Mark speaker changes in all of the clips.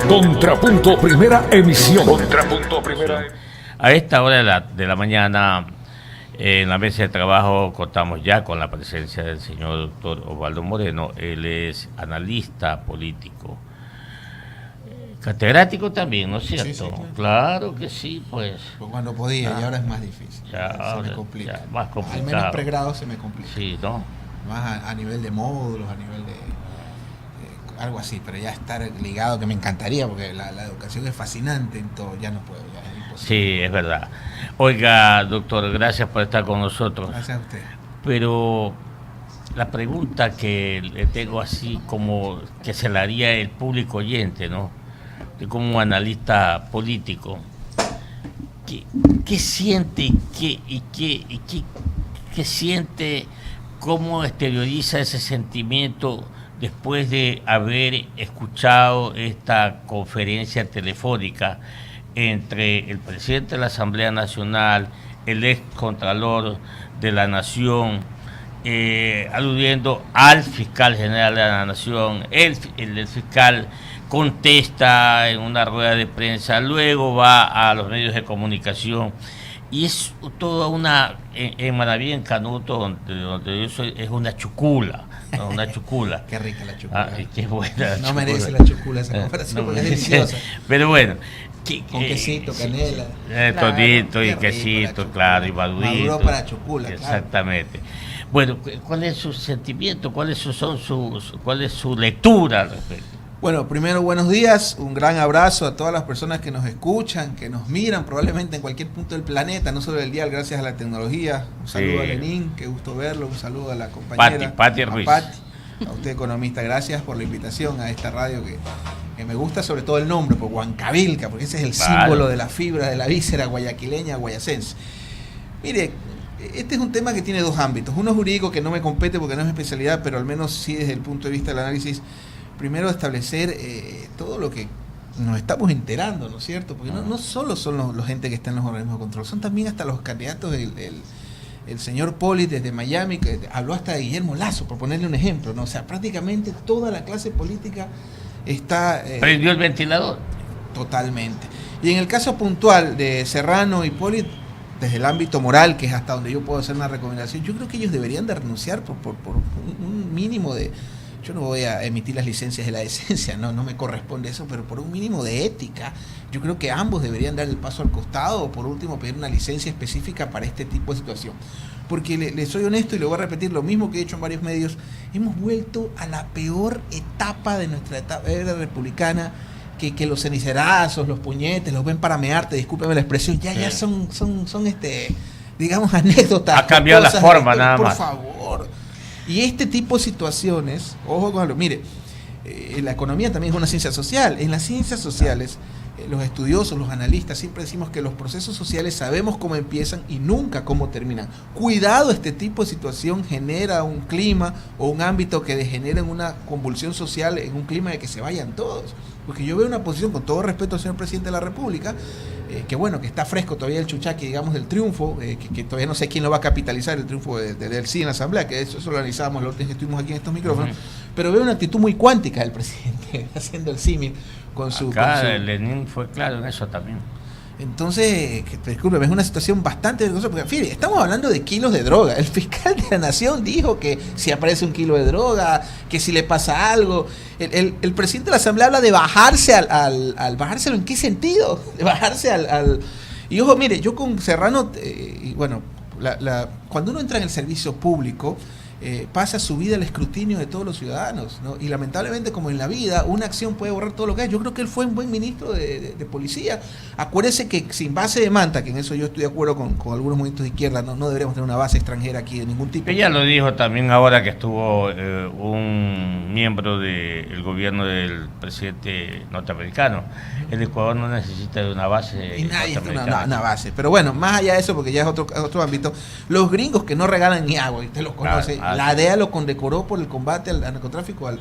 Speaker 1: Contrapunto Primera Emisión. Contrapunto Primera Emisión.
Speaker 2: A esta hora de la mañana, en la mesa de trabajo, contamos ya con la presencia del señor doctor Osvaldo Moreno. Él es analista político, catedrático también, ¿no es cierto?
Speaker 3: Sí, sí, claro.
Speaker 2: Claro que sí, pues.
Speaker 3: Pues cuando podía, y ahora es más difícil.
Speaker 2: Ya,
Speaker 3: se me complica.
Speaker 2: ya, más complicado.
Speaker 3: Al menos pregrado se me complica.
Speaker 2: Sí, ¿no?
Speaker 3: Más a nivel de módulos, a nivel de algo así, pero ya estar ligado, que me encantaría, porque la educación es fascinante en todo, ya no puedo, ya es imposible.
Speaker 2: Sí, es verdad. Oiga, doctor, gracias por estar con nosotros.
Speaker 3: Gracias a usted.
Speaker 2: Pero la pregunta que le tengo así como que se la haría el público oyente, ¿no? De como un analista político, ¿qué siente qué siente, cómo exterioriza ese sentimiento después de haber escuchado esta conferencia telefónica entre el presidente de la Asamblea Nacional, el ex contralor de la Nación, aludiendo al fiscal general de la Nación? El fiscal contesta en una rueda de prensa, luego va a los medios de comunicación, y es toda una, en Manaví, en Canuto, donde yo soy, es una chucula, ¿no? Una chucula.
Speaker 3: Qué rica la chucula.
Speaker 2: Qué buena.
Speaker 3: No merece la chucula esa comparación, porque es deliciosa.
Speaker 2: Pero bueno.
Speaker 3: Con quesito, canela.
Speaker 2: Todito y
Speaker 3: rico
Speaker 2: quesito, claro, y madurito.
Speaker 3: Maduro para chucula,
Speaker 2: exactamente. Claro. Bueno, ¿cuál es su sentimiento? ¿Cuál es su lectura al respecto?
Speaker 3: Bueno, primero, buenos días, un gran abrazo a todas las personas que nos escuchan, que nos miran probablemente en cualquier punto del planeta, no solo del dial, gracias a la tecnología. Un saludo a Lenín, qué gusto verlo, un saludo a la compañera
Speaker 2: Pati Ruiz.
Speaker 3: A usted, economista, gracias por la invitación a esta radio que me gusta, sobre todo el nombre, por Huancavilca, porque ese es el símbolo de la fibra, de la víscera guayaquileña, guayacense. Mire, este es un tema que tiene dos ámbitos, uno jurídico que no me compete porque no es mi especialidad, pero al menos sí desde el punto de vista del análisis. Primero, establecer todo lo que nos estamos enterando, ¿no es cierto? Porque no solo son los gente que está en los organismos de control, son también hasta los candidatos, el señor Poli desde Miami, que habló hasta de Guillermo Lasso, por ponerle un ejemplo, ¿no? O sea, prácticamente toda la clase política está...
Speaker 2: ¿Prendió el ventilador?
Speaker 3: Totalmente. Y en el caso puntual de Serrano y Poli, desde el ámbito moral, que es hasta donde yo puedo hacer una recomendación, yo creo que ellos deberían de renunciar por un mínimo de... Yo no voy a emitir las licencias de la decencia, no me corresponde eso, pero por un mínimo de ética, yo creo que ambos deberían dar el paso al costado o por último pedir una licencia específica para este tipo de situación. Porque le soy honesto y le voy a repetir lo mismo que he hecho en varios medios, hemos vuelto a la peor etapa de nuestra era republicana, que los cenicerazos, los puñetes, los ven para mearte, discúlpeme la expresión, ya son digamos, anécdotas.
Speaker 2: Ha cambiado la forma, nada más.
Speaker 3: Por favor. Y este tipo de situaciones, ojo con algo, mire, la economía también es una ciencia social. En las ciencias sociales, los estudiosos, los analistas, siempre decimos que los procesos sociales sabemos cómo empiezan y nunca cómo terminan. Cuidado, este tipo de situación genera un clima o un ámbito que degenera en una convulsión social, en un clima de que se vayan todos. Porque yo veo una posición, con todo respeto al señor presidente de la República, que bueno, que está fresco todavía el chuchaqui, digamos, del triunfo, que todavía no sé quién lo va a capitalizar, el triunfo del sí en la Asamblea, que eso lo analizábamos la última vez que estuvimos aquí en estos micrófonos, pero veo una actitud muy cuántica del presidente, haciendo el símil con su...
Speaker 2: Lenín fue claro en eso también.
Speaker 3: Entonces, discúlpeme, es una situación bastante vergonzosa, porque fíjate, estamos hablando de kilos de droga. El fiscal de la Nación dijo que si aparece un kilo de droga, que si le pasa algo. El presidente de la Asamblea habla de bajarse ¿bajárselo en qué sentido? De bajarse Y ojo, mire, yo con Serrano, cuando uno entra en el servicio público, pasa su vida al escrutinio de todos los ciudadanos, ¿no? Y lamentablemente, como en la vida, una acción puede borrar todo lo que hay. Yo creo que él fue un buen ministro de policía. Acuérdese que sin base de manta, que en eso yo estoy de acuerdo con algunos movimientos de izquierda, no deberíamos tener una base extranjera aquí de ningún tipo.
Speaker 2: Ella lo dijo también ahora que estuvo un miembro del gobierno del presidente norteamericano. El Ecuador no necesita de una base.
Speaker 3: Y nadie está una base. Pero bueno, más allá de eso, porque ya es otro ámbito, los gringos que no regalan ni agua, y usted los conoce, la DEA lo condecoró por el combate al narcotráfico al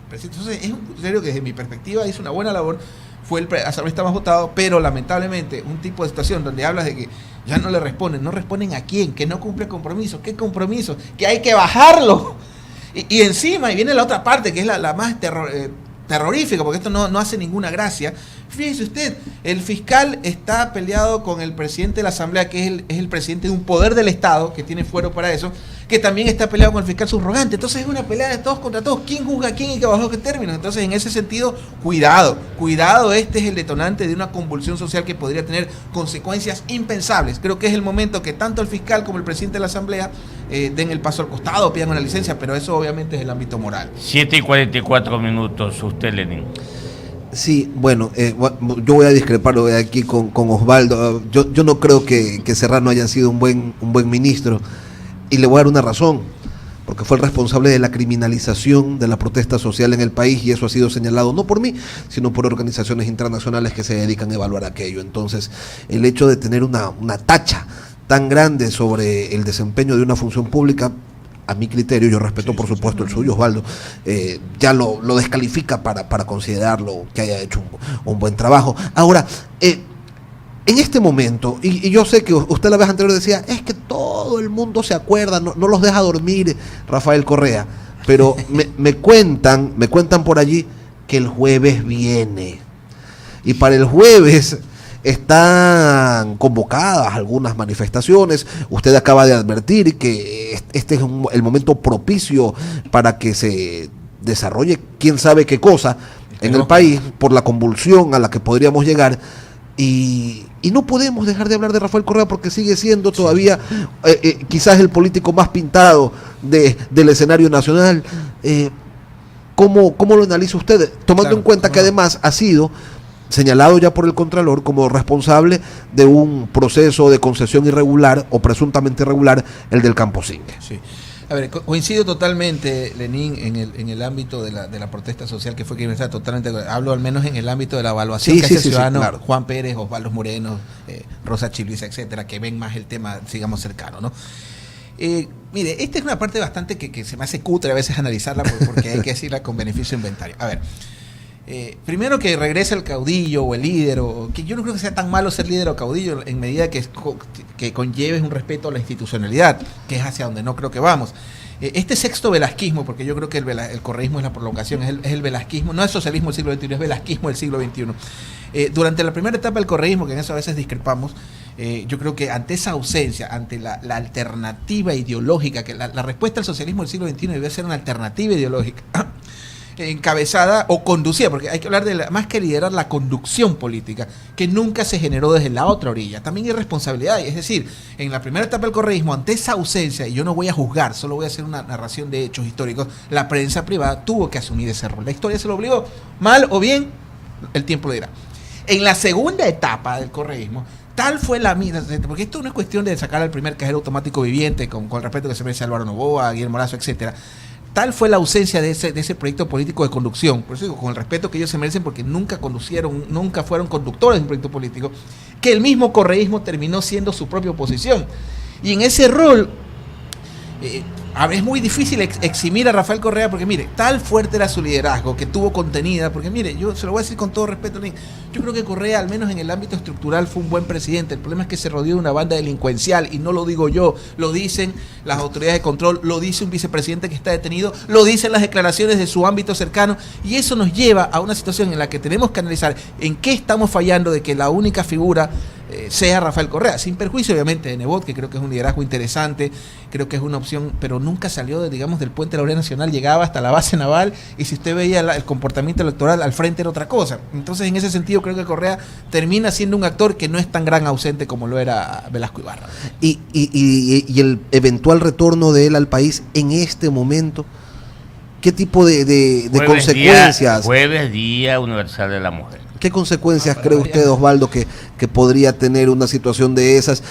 Speaker 3: presidente. Entonces, es un serio que desde mi perspectiva hizo una buena labor, fue el asambleísta más votado, pero lamentablemente un tipo de situación donde hablas de que ya no le responden, no responden a quién, que no cumple compromisos, qué compromisos, que hay que bajarlo. Y encima, y viene la otra parte, que es la más terrorífico, porque esto no hace ninguna gracia. Fíjese usted, el fiscal está peleado con el presidente de la Asamblea, que es el presidente de un poder del Estado, que tiene fuero para eso, que también está peleado con el fiscal subrogante. Entonces es una pelea de todos contra todos. ¿Quién juzga a quién y bajo qué términos? Entonces, en ese sentido, cuidado, este es el detonante de una convulsión social que podría tener consecuencias impensables. Creo que es el momento que tanto el fiscal como el presidente de la Asamblea den el paso al costado, pidan una licencia, pero eso obviamente es el ámbito moral.
Speaker 2: 7:44, usted, Lenín.
Speaker 4: Sí, bueno, yo voy a discrepar aquí con Osvaldo. Yo no creo que Serrano haya sido un buen ministro, y le voy a dar una razón, porque fue el responsable de la criminalización de la protesta social en el país, y eso ha sido señalado no por mí, sino por organizaciones internacionales que se dedican a evaluar aquello. Entonces, el hecho de tener una tacha tan grande sobre el desempeño de una función pública, a mi criterio, yo respeto por supuesto el suyo, Osvaldo, ya lo descalifica para considerarlo que haya hecho un buen trabajo. Ahora, en este momento, y yo sé que usted la vez anterior decía, es que todo el mundo se acuerda, no los deja dormir Rafael Correa, pero me cuentan por allí que el jueves viene, y para el jueves están convocadas algunas manifestaciones. Usted acaba de advertir que este es el momento propicio para que se desarrolle quién sabe qué cosa en el país por la convulsión a la que podríamos llegar, y no podemos dejar de hablar de Rafael Correa porque sigue siendo todavía quizás el político más pintado del escenario nacional. ¿Cómo lo analiza usted? Tomando en cuenta que además ha sido señalado ya por el Contralor como responsable de un proceso de concesión irregular o presuntamente irregular, el del Camposingue.
Speaker 3: Sí. A ver, coincido totalmente, Lenín, en el ámbito de la protesta social que fue criminalizada, totalmente. Hablo al menos en el ámbito de la evaluación que hace el ciudadano, claro. Juan Pérez, Osvaldo Moreno, Rosa Chilvisa, etcétera, que ven más el tema, digamos, cercano, ¿no? Mire, esta es una parte bastante que se me hace cutre a veces analizarla, porque hay que decirla con beneficio inventario. A ver, primero que regrese el caudillo o el líder, o que yo no creo que sea tan malo ser líder o caudillo en medida que conlleves un respeto a la institucionalidad, que es hacia donde no creo que vamos. Este sexto velasquismo, porque yo creo que el correísmo es la prolongación, es el velasquismo, no es socialismo del siglo XXI, es velasquismo del siglo XXI. Durante la primera etapa del correísmo, que en eso a veces discrepamos, yo creo que ante esa ausencia, ante la alternativa ideológica, que la respuesta al socialismo del siglo XXI debe ser una alternativa ideológica, encabezada o conducida, porque hay que hablar de más que liderar, la conducción política, que nunca se generó desde la otra orilla. También hay responsabilidad, es decir, en la primera etapa del correísmo, ante esa ausencia, y yo no voy a juzgar, solo voy a hacer una narración de hechos históricos, la prensa privada tuvo que asumir ese rol. La historia se lo obligó, mal o bien, el tiempo lo dirá. En la segunda etapa del correísmo, tal fue la misma, porque esto no es cuestión de sacar al primer cajero automático viviente, con el respeto que se merece Álvaro Noboa, Guillermo Lazo, etcétera. Tal fue la ausencia de ese proyecto político de conducción, por eso digo, con el respeto que ellos se merecen, porque nunca fueron conductores de un proyecto político, que el mismo correísmo terminó siendo su propia oposición. Y en ese rol, es muy difícil eximir a Rafael Correa, porque mire, tal fuerte era su liderazgo que tuvo contenida, porque mire, yo se lo voy a decir con todo respeto, yo creo que Correa, al menos en el ámbito estructural, fue un buen presidente. El problema es que se rodeó de una banda delincuencial, y no lo digo yo, lo dicen las autoridades de control, lo dice un vicepresidente que está detenido, lo dicen las declaraciones de su ámbito cercano, y eso nos lleva a una situación en la que tenemos que analizar en qué estamos fallando de que la única figura sea Rafael Correa, sin perjuicio obviamente de Nebot, que creo que es un liderazgo interesante, creo que es una opción, pero nunca salió del puente de la Unidad Nacional, llegaba hasta la base naval, y si usted veía el comportamiento electoral al frente era otra cosa. Entonces, en ese sentido, creo que Correa termina siendo un actor que no es tan gran ausente como lo era Velasco Ibarra.
Speaker 4: Y el eventual retorno de él al país en este momento, ¿qué tipo de consecuencias?
Speaker 2: Jueves, Día Universal de la Mujer.
Speaker 4: ¿Qué consecuencias cree usted, Osvaldo, que podría tener una situación de esas?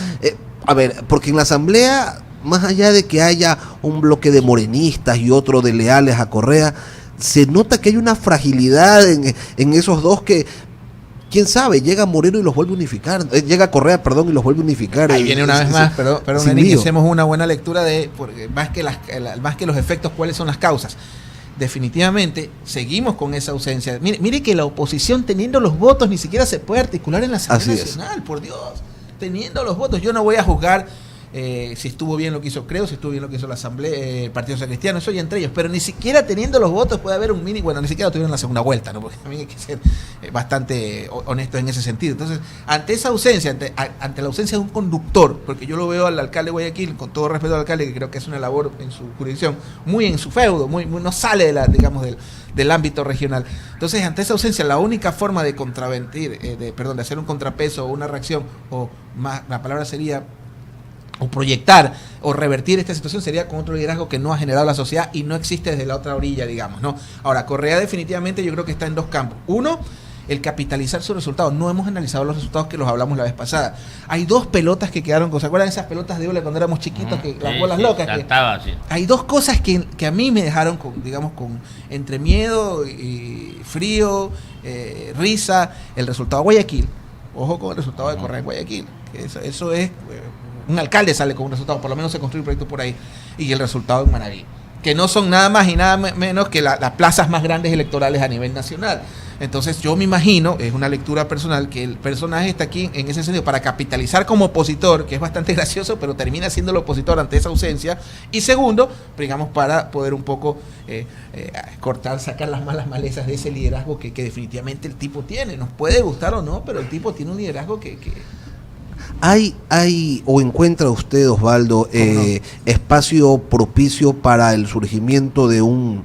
Speaker 4: A ver, porque en la Asamblea, más allá de que haya un bloque de morenistas y otro de leales a Correa, se nota que hay una fragilidad en esos dos que, quién sabe, llega Moreno y los vuelve a unificar, llega Correa, perdón, y los vuelve a unificar.
Speaker 3: Ahí viene una vez más, pero hacemos una buena lectura de, más que los efectos, cuáles son las causas. Definitivamente seguimos con esa ausencia. Mire que la oposición, teniendo los votos, ni siquiera se puede articular en la Asamblea Nacional, por Dios, teniendo los votos. Yo no voy a juzgar si estuvo bien lo que hizo Creo, si estuvo bien lo que hizo la Asamblea, el Partido Social Cristiano, eso y entre ellos, pero ni siquiera teniendo los votos puede haber un mini, bueno, ni siquiera tuvieron la segunda vuelta, ¿no? Porque también hay que ser bastante honesto en ese sentido. Entonces, ante esa ausencia, ante la ausencia de un conductor, porque yo lo veo al alcalde de Guayaquil, con todo respeto al alcalde, que creo que es una labor en su jurisdicción, muy en su feudo, muy no sale de del ámbito regional. Entonces, ante esa ausencia, la única forma de contravenir, de hacer un contrapeso o una reacción, o más, la palabra sería, o proyectar o revertir esta situación sería con otro liderazgo que no ha generado la sociedad y no existe desde la otra orilla, digamos, ¿no? Ahora, Correa definitivamente yo creo que está en dos campos. Uno, el capitalizar sus resultados. No hemos analizado los resultados que los hablamos la vez pasada. Hay dos pelotas que quedaron, ¿se acuerdan esas pelotas de hule cuando éramos chiquitos? Que las bolas locas.
Speaker 2: Saltaba, sí.
Speaker 3: Hay dos cosas que a mí me dejaron con entre miedo y frío, risa, el resultado de Guayaquil. Ojo con el resultado de Correa en Guayaquil. Que eso es... un alcalde sale con un resultado, por lo menos se construye un proyecto por ahí, y el resultado en Manaví, que no son nada más y nada menos que las plazas más grandes electorales a nivel nacional. Entonces yo me imagino, es una lectura personal, que el personaje está aquí en ese sentido para capitalizar como opositor, que es bastante gracioso, pero termina siendo el opositor ante esa ausencia, y segundo, digamos, para poder un poco sacar las malas malezas de ese liderazgo que definitivamente el tipo tiene. Nos puede gustar o no, pero el tipo tiene un liderazgo que
Speaker 4: ¿Hay o encuentra usted, Osvaldo, espacio propicio para el surgimiento de un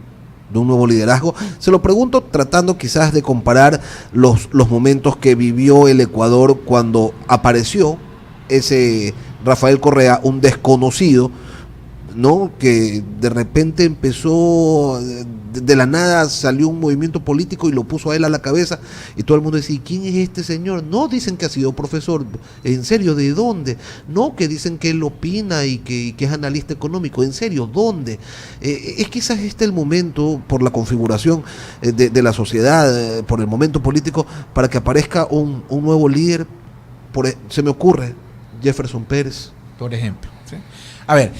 Speaker 4: nuevo liderazgo? Se lo pregunto tratando quizás de comparar los momentos que vivió el Ecuador cuando apareció ese Rafael Correa, un desconocido, ¿no? Que de repente empezó, de la nada salió un movimiento político y lo puso a él a la cabeza, y todo el mundo decía, ¿quién es este señor? No, dicen que ha sido profesor. ¿En serio? ¿De dónde? No, que dicen que él opina y que es analista económico. ¿En serio? ¿Dónde? Es quizás este el momento, por la configuración de la sociedad, por el momento político, para que aparezca un nuevo líder. Se me ocurre Jefferson Pérez,
Speaker 3: por ejemplo, ¿sí? A ver,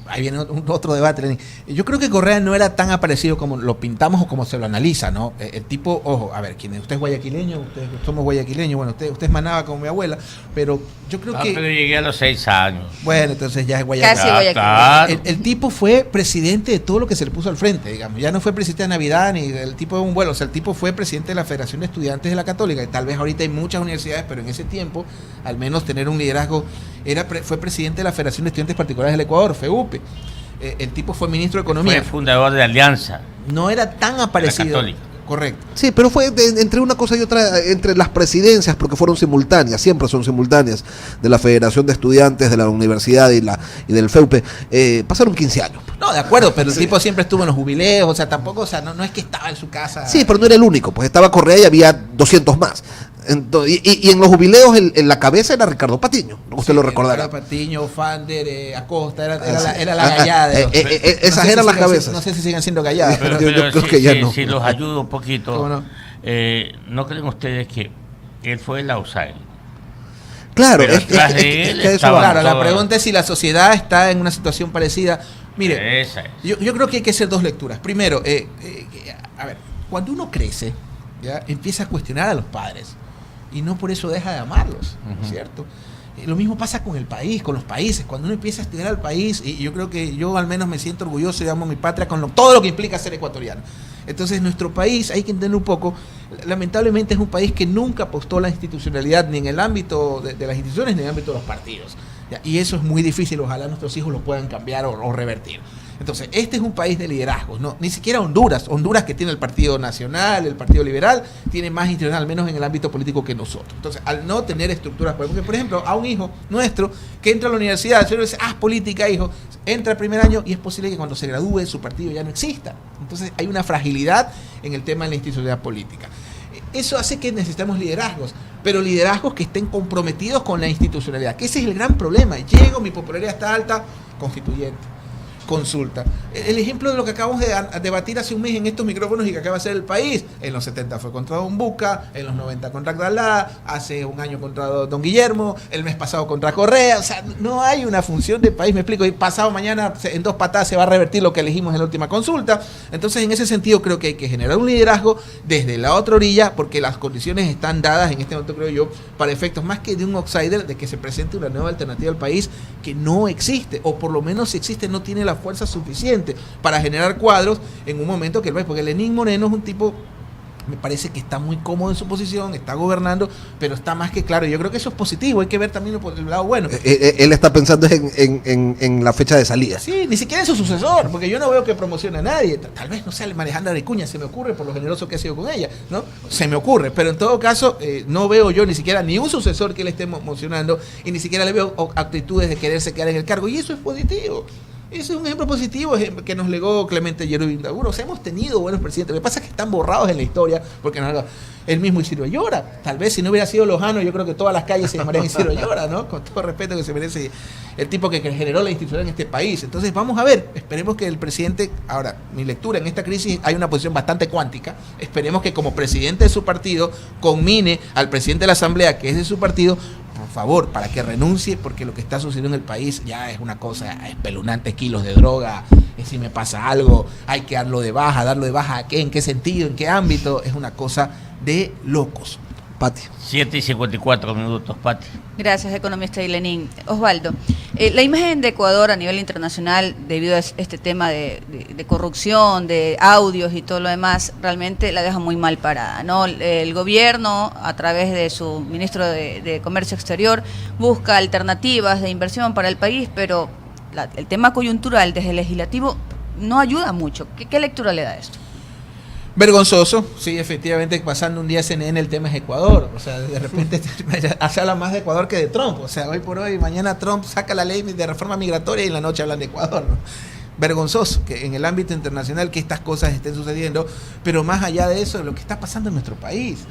Speaker 3: ahí viene otro debate, Lenín. Yo creo que Correa no era tan aparecido como lo pintamos o como se lo analiza, ¿no? El tipo, ojo, a ver, usted es guayaquileño, somos guayaquileños, bueno, usted es manaba como mi abuela, pero yo creo que...
Speaker 2: pero llegué a los 6 años.
Speaker 3: Bueno, entonces ya es guayaquileño.
Speaker 5: Casi guayaquileño.
Speaker 2: Claro.
Speaker 3: El tipo fue presidente de todo lo que se le puso al frente, digamos. Ya no fue presidente de Navidad ni el tipo de un vuelo. O sea, el tipo fue presidente de la Federación de Estudiantes de la Católica. Y tal vez ahorita hay muchas universidades, pero en ese tiempo, al menos tener un liderazgo, fue presidente de la Federación de Estudiantes Particulares del Ecuador, FEUPE. El tipo fue ministro de Economía.
Speaker 2: Fue fundador de Alianza.
Speaker 3: No era tan aparecido.
Speaker 2: Católica.
Speaker 3: Correcto.
Speaker 4: Sí, pero fue entre una cosa y otra, entre las presidencias, porque fueron simultáneas, siempre son simultáneas, de la Federación de Estudiantes, de la Universidad y del FEUPE, pasaron 15 años.
Speaker 3: No, de acuerdo, pero el tipo siempre estuvo en los jubileos, o sea, tampoco, o sea, no es que estaba en su casa.
Speaker 4: Sí, pero no era el único, pues estaba Correa y había 200 más. Entonces, y en los jubileos en la cabeza era Ricardo Patiño, usted lo recordará.
Speaker 3: Ricardo Patiño, Fander, Acosta, era la gallada.
Speaker 4: Esas eran las cabezas.
Speaker 3: No sé si siguen siendo galladas, pero
Speaker 4: yo creo que ya no.
Speaker 2: Si los ayudo un poquito,
Speaker 3: ¿cómo no?
Speaker 2: ¿No creen ustedes que él fue el outsider?
Speaker 4: Claro,
Speaker 2: Pero tras de él estaban
Speaker 3: claro, la
Speaker 2: todos.
Speaker 3: pregunta es si la sociedad está en una situación parecida. Mire,
Speaker 2: Esa es.
Speaker 3: yo creo que hay que hacer dos lecturas. Primero, a ver, cuando uno crece, ya empieza a cuestionar a los padres y no por eso deja de amarlos, ¿cierto? Lo mismo pasa con el país, con los países. Cuando uno empieza a estudiar al país, y yo creo que yo al menos me siento orgulloso y amo a mi patria con todo lo que implica ser ecuatoriano. Entonces nuestro país, hay que entender un poco, lamentablemente es un país que nunca apostó la institucionalidad ni en el ámbito de las instituciones ni en el ámbito de los partidos. ¿Ya? Y eso es muy difícil, ojalá nuestros hijos lo puedan cambiar o revertir. Entonces, este es un país de liderazgos, ¿no? Ni siquiera Honduras, que tiene el Partido Nacional, el Partido Liberal, tiene más institucional, al menos en el ámbito político que nosotros. Entonces, al no tener estructuras, porque por ejemplo, a un hijo nuestro que entra a la universidad, el señor dice, haz política, hijo, entra el primer año y es posible que cuando se gradúe su partido ya no exista. Entonces, hay una fragilidad en el tema de la institucionalidad política. Eso hace que necesitamos liderazgos, pero liderazgos que estén comprometidos con la institucionalidad, que ese es el gran problema. Llego, mi popularidad está alta, constituyente. consulta. El ejemplo de lo que acabamos de debatir hace un mes en estos micrófonos y que acaba de ser el país. En los 70 fue contra Don Buca, en los 90 contra Agdalá, hace un año contra Don Guillermo, el mes pasado contra Correa. O sea, no hay una función de país, me explico. Y pasado mañana, en 2 patadas, se va a revertir lo que elegimos en la última consulta. Entonces, en ese sentido, creo que hay que generar un liderazgo desde la otra orilla, porque las condiciones están dadas en este momento, creo yo, para efectos más que de un outsider, de que se presente una nueva alternativa al país que no existe, o por lo menos si existe no tiene la fuerza suficiente para generar cuadros en un momento que el país, porque Lenín Moreno es un tipo, me parece que está muy cómodo en su posición, está gobernando, pero está más que claro. Yo creo que eso es positivo, hay que ver también por el lado bueno.
Speaker 4: Él está pensando en la fecha de salida.
Speaker 3: Sí, ni siquiera es su sucesor, porque yo no veo que promocione a nadie. Tal vez no sea Alejandra Vicuña, se me ocurre por lo generoso que ha sido con ella, ¿no? Se me ocurre, pero en todo caso no veo yo ni siquiera ni un sucesor que le esté emocionando y ni siquiera le veo actitudes de quererse quedar en el cargo, y eso es positivo. Ese es un ejemplo positivo que nos legó Clemente Yerubi Indaguro. O sea, hemos tenido buenos presidentes. Lo que pasa es que están borrados en la historia, porque el mismo Isidro Ayora. Tal vez si no hubiera sido Lojano, yo creo que todas las calles se llamarían Isidro Ayora, ¿no? Con todo respeto que se merece el tipo que generó la institución en este país. Entonces, vamos a ver. Esperemos que el presidente... Ahora, mi lectura en esta crisis hay una posición bastante cuántica. Esperemos que como presidente de su partido conmine al presidente de la Asamblea, que es de su partido, por favor, para que renuncie, porque lo que está sucediendo en el país ya es una cosa espeluznante, kilos de droga, si me pasa algo, hay que darlo de baja ¿a qué? ¿En qué sentido? ¿En qué ámbito? Es una cosa de locos.
Speaker 4: Pati.
Speaker 2: 7:54, Pati.
Speaker 5: Gracias, economista y Lenín. Osvaldo, la imagen de Ecuador a nivel internacional, debido a este tema de corrupción, de audios y todo lo demás, realmente la deja muy mal parada, ¿no? El gobierno, a través de su ministro de Comercio Exterior, busca alternativas de inversión para el país, pero el tema coyuntural desde el legislativo no ayuda mucho. ¿Qué lectura le da a esto?
Speaker 3: Vergonzoso, sí, efectivamente, pasando un día CNN el tema es Ecuador, o sea, de repente se habla más de Ecuador que de Trump, o sea, hoy por hoy, mañana Trump saca la ley de reforma migratoria y en la noche hablan de Ecuador, ¿no? Vergonzoso que en el ámbito internacional que estas cosas estén sucediendo, pero más allá de eso, lo que está pasando en nuestro país,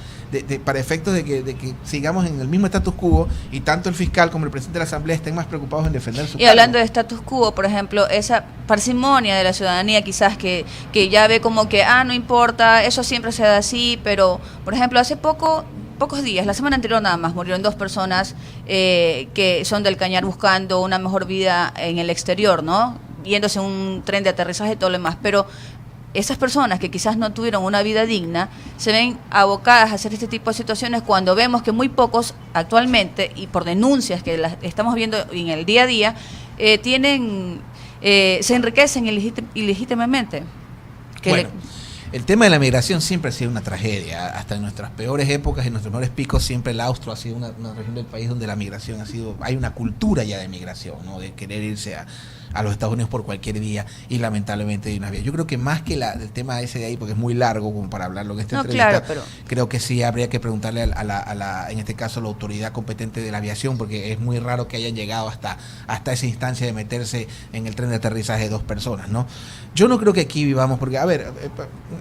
Speaker 3: para efectos de que sigamos en el mismo status quo y tanto el fiscal como el presidente de la Asamblea estén más preocupados en defender su
Speaker 5: Y hablando de status quo, por ejemplo, esa parsimonia de la ciudadanía quizás que ya ve como que, no importa, eso siempre se da así, pero, por ejemplo, hace pocos días, la semana anterior nada más, murieron 2 personas que son del Cañar buscando una mejor vida en el exterior, ¿no? Yéndose en un tren de aterrizaje y todo lo demás, pero esas personas que quizás no tuvieron una vida digna se ven abocadas a hacer este tipo de situaciones cuando vemos que muy pocos actualmente, y por denuncias que las estamos viendo en el día a día, se enriquecen ilegítimamente.
Speaker 3: Bueno, el tema de la migración siempre ha sido una tragedia, hasta en nuestras peores épocas, en nuestros mejores picos, siempre el Austro ha sido una región del país donde la migración hay una cultura ya de migración, ¿no? De querer irse a los Estados Unidos por cualquier vía, y lamentablemente hay una vía. Yo creo que más que el tema ese de ahí, porque es muy largo como para hablarlo en esta entrevista,
Speaker 5: claro, pero
Speaker 3: creo que sí habría que preguntarle en este caso, a la autoridad competente de la aviación, porque es muy raro que hayan llegado hasta esa instancia de meterse en el tren de aterrizaje de 2 personas, ¿no? Yo no creo que aquí vivamos, porque, a ver,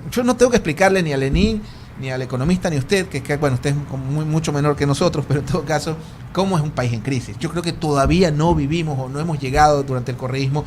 Speaker 3: yo no tengo que explicarle ni a Lenín, ni al economista, ni a usted, que bueno, usted es mucho menor que nosotros, pero en todo caso, ¿cómo es un país en crisis? Yo creo que todavía no vivimos o no hemos llegado durante el correísmo,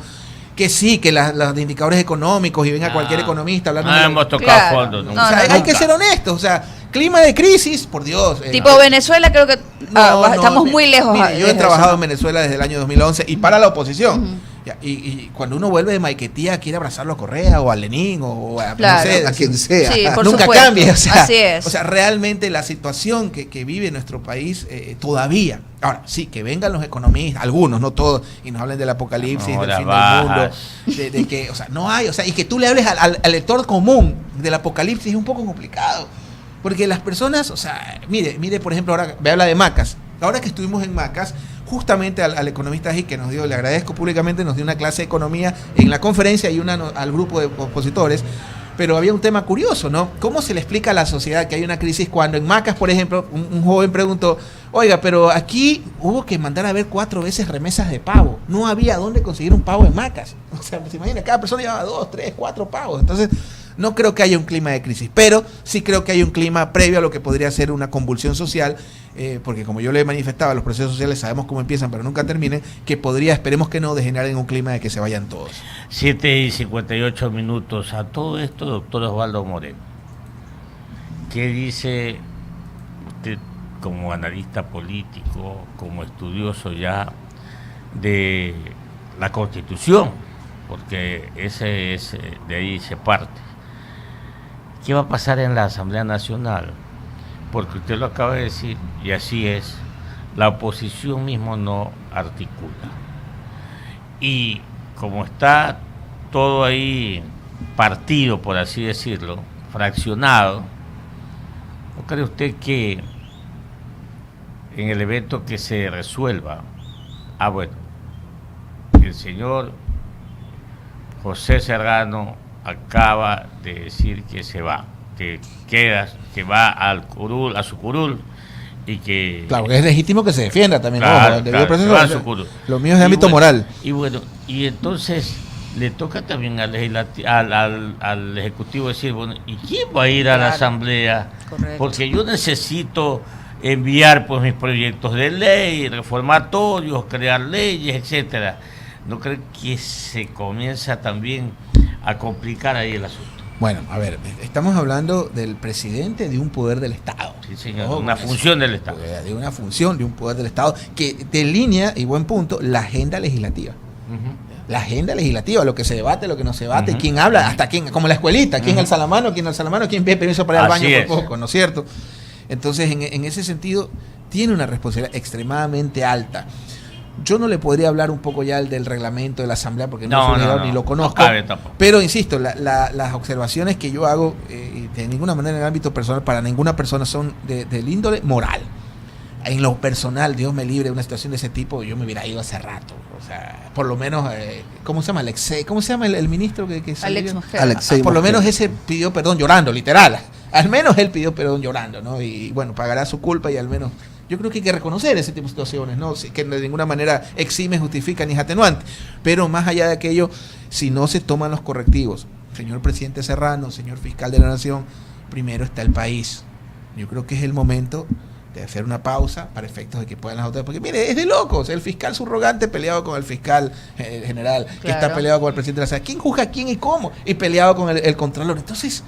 Speaker 3: que sí, que los indicadores económicos, y venga cualquier economista hablando...
Speaker 2: No hemos tocado fondo.
Speaker 3: No, o sea, hay que ser honestos, o sea, clima de crisis, por Dios.
Speaker 5: Tipo Venezuela, creo que estamos muy lejos.
Speaker 3: Mire, yo he trabajado en Venezuela desde el año 2011 y para la oposición. Y cuando uno vuelve de Maiquetía quiere abrazarlo a Correa o a Lenín o a,
Speaker 5: claro,
Speaker 3: no sé,
Speaker 4: a quien sea.
Speaker 5: Sí,
Speaker 3: nunca
Speaker 5: supuesto.
Speaker 3: cambia. O sea,
Speaker 5: así es.
Speaker 3: O sea, realmente la situación que vive nuestro país todavía. Ahora, sí, que vengan los economistas, algunos, no todos, y nos hablen del apocalipsis, del fin del mundo, de que, o sea, no hay, o sea, y que tú le hables al lector común del apocalipsis es un poco complicado. Porque las personas, o sea, mire, por ejemplo, ahora me habla de Macas. Ahora que estuvimos en Macas, justamente al economista ahí que nos dio, le agradezco públicamente, nos dio una clase de economía en la conferencia y una al grupo de opositores, pero había un tema curioso, ¿no? ¿Cómo se le explica a la sociedad que hay una crisis cuando en Macas, por ejemplo, un joven preguntó, oiga, pero aquí hubo que mandar a ver 4 veces remesas de pavo, no había dónde conseguir un pavo en Macas? O sea, se imagina, cada persona llevaba 2, 3, 4 pavos, entonces No creo que haya un clima de crisis, pero sí creo que hay un clima previo a lo que podría ser una convulsión social, porque como yo le manifestaba, los procesos sociales sabemos cómo empiezan, pero nunca terminen, que podría, esperemos que no, degenerar en un clima de que se vayan todos.
Speaker 2: 7:58. A todo esto, doctor Osvaldo Moreno, ¿qué dice usted como analista político, como estudioso ya de la Constitución? Porque ese es, de ahí se parte. ¿Qué va a pasar en la Asamblea Nacional? Porque usted lo acaba de decir, y así es, la oposición mismo no articula. Y como está todo ahí partido, por así decirlo, fraccionado, ¿no cree usted que en el evento que se resuelva, bueno, el señor José Serrano acaba de decir que se va, que va al curul, a su curul, y que...
Speaker 3: Claro, que es legítimo que se defienda también,
Speaker 2: claro,
Speaker 3: ¿no?
Speaker 2: Claro, va a su curul.
Speaker 3: Lo mío es de ámbito moral.
Speaker 2: Y bueno, y entonces le toca también al Ejecutivo decir, bueno, ¿y quién va a ir a la Asamblea?
Speaker 5: Correcto.
Speaker 2: Porque yo necesito enviar pues mis proyectos de ley, reformatorios, crear leyes, etcétera. ¿No cree que se comienza también a complicar ahí el asunto?
Speaker 3: Bueno, a ver, estamos hablando del presidente de un poder del Estado.
Speaker 2: Sí, señor, una función del Estado.
Speaker 3: De una función de un poder del Estado que delinea, y buen punto, la agenda legislativa. La agenda legislativa, lo que se debate, lo que no se debate, quién habla, hasta quién, como la escuelita, quién alza la mano, quién pide permiso para ir al baño por poco, ¿no es cierto? Entonces, en ese sentido, tiene una responsabilidad extremadamente alta. Yo no le podría hablar un poco ya del reglamento de la Asamblea porque no soy legislador ni lo conozco, pero insisto, las observaciones que yo hago de ninguna manera en el ámbito personal para ninguna persona son del índole moral. En lo personal, Dios me libre de una situación de ese tipo, yo me hubiera ido hace rato. O sea, por lo menos, ¿cómo se llama? ¿Cómo se llama el ministro que
Speaker 5: Alex Mosquera.
Speaker 4: Alexei
Speaker 3: por lo
Speaker 4: Mosquera.
Speaker 3: menos ese pidió perdón llorando, literal. Al menos él pidió perdón llorando, ¿no? Y bueno, pagará su culpa y al menos... Yo creo que hay que reconocer ese tipo de situaciones, ¿no? Que de ninguna manera exime, justifica ni es atenuante. Pero más allá de aquello, si no se toman los correctivos, señor presidente Serrano, señor fiscal de la Nación, primero está el país. Yo creo que es el momento de hacer una pausa para efectos de que puedan las autoridades. Porque mire, es de locos. El fiscal subrogante peleado con el fiscal general, que está peleado con el presidente de la Nación. ¿Quién juzga a quién y cómo? Y peleado con el contralor. Entonces,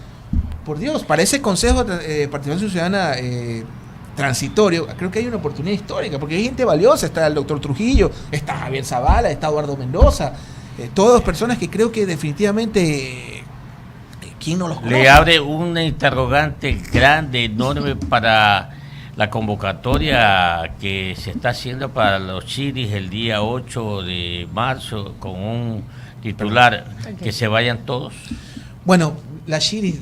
Speaker 3: por Dios, para ese Consejo de Participación Ciudadana transitorio, creo que hay una oportunidad histórica, porque hay gente valiosa, está el doctor Trujillo, está Javier Zavala, está Eduardo Mendoza, todas personas que creo que definitivamente, ¿quién no los conoce?
Speaker 2: Le abre una interrogante grande, enorme para la convocatoria que se está haciendo para los chiris el día 8 de marzo con un titular, que se vayan todos.
Speaker 3: Bueno, la chiris...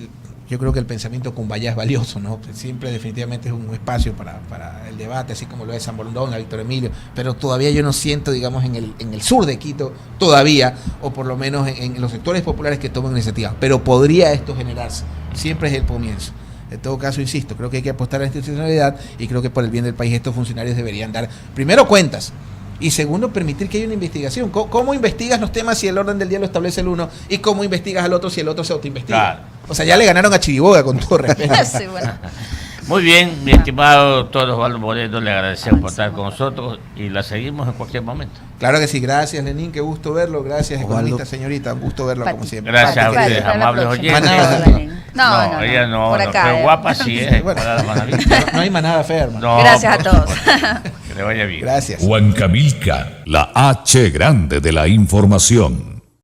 Speaker 3: Yo creo que el pensamiento cumbaya es valioso, ¿no? Siempre definitivamente es un espacio para el debate, así como lo es San Borondón, la Víctor Emilio, pero todavía yo no siento, digamos, en el sur de Quito, todavía, o por lo menos en los sectores populares que toman iniciativas, pero podría esto generarse, siempre es el comienzo. En todo caso, insisto, creo que hay que apostar a la institucionalidad y creo que por el bien del país estos funcionarios deberían dar, primero, cuentas, y segundo, permitir que haya una investigación. ¿Cómo investigas los temas si el orden del día lo establece el uno? ¿Y cómo investigas al otro si el otro se autoinvestiga?
Speaker 2: Claro.
Speaker 3: O sea, ya le ganaron a Chiriboga, con todo respeto.
Speaker 5: Sí, bueno.
Speaker 2: Muy bien, mi estimado doctor Osvaldo Moreno, le agradecemos por estar con nosotros y la seguimos en cualquier momento.
Speaker 3: Claro que sí, gracias Lenín, qué gusto verlo, gracias
Speaker 4: Osvaldo.
Speaker 3: economista señorita, un gusto verlo como siempre.
Speaker 2: Gracias a
Speaker 5: Pati,
Speaker 2: ustedes,
Speaker 5: para la
Speaker 2: amables
Speaker 5: próxima.
Speaker 2: oyentes.
Speaker 5: No,
Speaker 2: ella no,
Speaker 5: por acá,
Speaker 2: pero guapa sí es.
Speaker 3: Bueno,
Speaker 2: para la manavita.
Speaker 3: no hay manada ferma.
Speaker 2: No,
Speaker 5: Gracias a
Speaker 2: por
Speaker 5: todos.
Speaker 2: supuesto. Que le vaya bien.
Speaker 3: Gracias.
Speaker 1: Huancavelica, la H grande de la información.